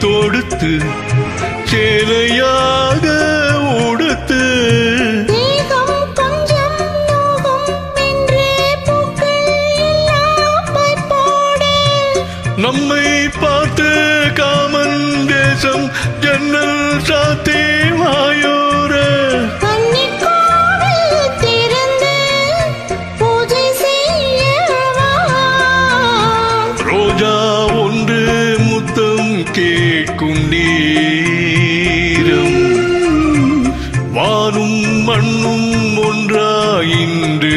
தொடுத்து சேலையாக உடுத்து நம்மை பார்த்து காமன் தேசம் ஜன்னல் சாத்தி மாயோர ரோஜா ஒன்று முத்தம் கேட்கும் நேரம் வானும் மண்ணும் ஒன்றாயின்று